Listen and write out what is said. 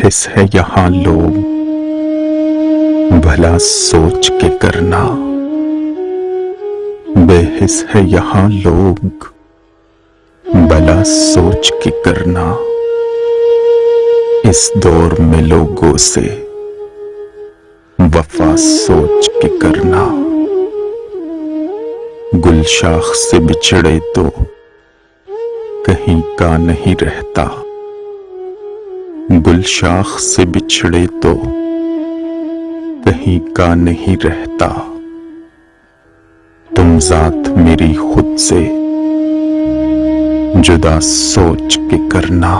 बेहिस है यहाँ लोग, भला सोच के करना। बेहिस है यहाँ लोग, भला सोच के करना। इस दौर में लोगों से वफा सोच के करना। गुलशाख से बिछड़े तो कहीं का नहीं रहता, गुलशाख से बिछड़े तो कहीं का नहीं रहता। तुम जात मेरी खुद से जुदा सोच के करना।